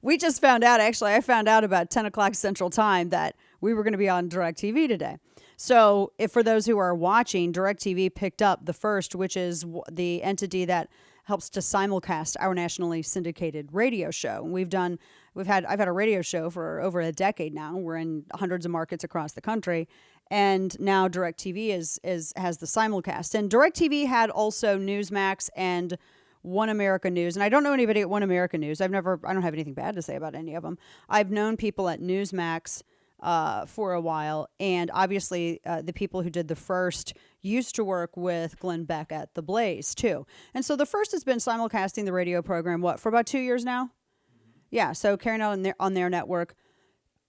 we just found out, actually, I found out about 10 o'clock Central Time that we were going to be on DirecTV today. So if for those who are watching, DirecTV picked up The First, which is the entity that helps to simulcast our nationally syndicated radio show. And I've had a radio show for over a decade now. We're in hundreds of markets across the country. And now DirecTV has the simulcast. And DirecTV had also Newsmax and One America News. And I don't know anybody at One America News. I don't have anything bad to say about any of them. I've known people at Newsmax for a while. And obviously, the people who did The First used to work with Glenn Beck at The Blaze, too. And so The First has been simulcasting the radio program, for about 2 years now? Yeah, so carrying out on their network.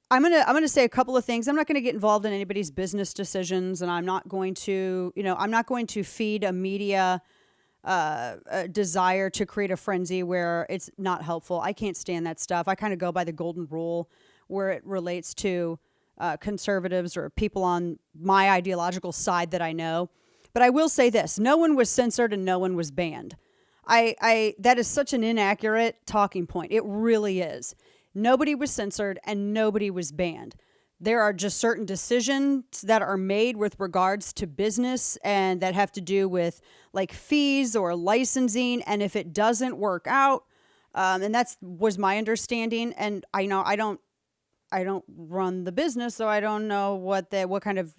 I'm gonna say a couple of things. I'm not going to get involved in anybody's business decisions, and I'm not going to feed a media a desire to create a frenzy where it's not helpful. I can't stand that stuff. I kind of go by the golden rule where it relates to conservatives or people on my ideological side that I know. But I will say this: no one was censored and no one was banned. That is such an inaccurate talking point. It really is. Nobody was censored and nobody was banned. There are just certain decisions that are made with regards to business and that have to do with like fees or licensing. And if it doesn't work out, and was my understanding. And I know I don't run the business, so I don't know what kind of,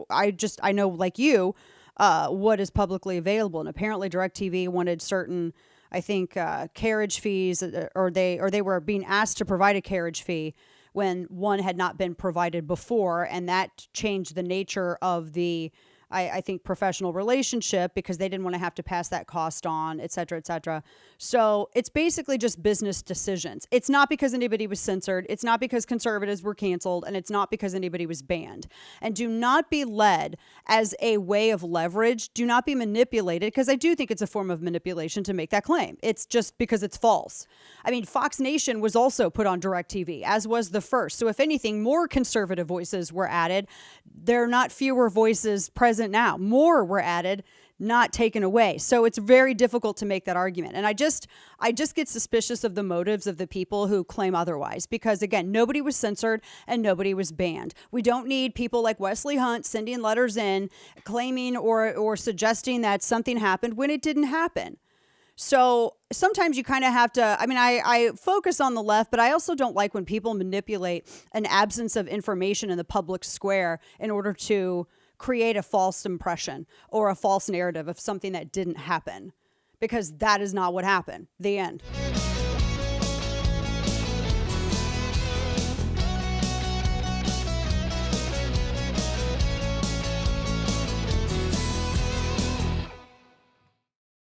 I know like you, what is publicly available. And apparently DirecTV wanted certain, I think, carriage fees, or they were being asked to provide a carriage fee when one had not been provided before. And that changed the nature of the, I think, professional relationship, because they didn't want to have to pass that cost on, et cetera, et cetera. So it's basically just business decisions. It's not because anybody was censored. It's not because conservatives were canceled, and it's not because anybody was banned. And do not be led as a way of leverage. Do not be manipulated, because I do think it's a form of manipulation to make that claim. It's just because it's false. I mean, Fox Nation was also put on DirecTV, as was The First. So if anything, more conservative voices were added. There are not fewer voices present now. More were added, not taken away. So it's very difficult to make that argument. And I just get suspicious of the motives of the people who claim otherwise, because again, nobody was censored and nobody was banned. We don't need people like Wesley Hunt sending letters in claiming or suggesting that something happened when it didn't happen. So sometimes you kind of have to, I focus on the left, but I also don't like when people manipulate an absence of information in the public square in order to create a false impression or a false narrative of something that didn't happen, because that is not what happened. The end.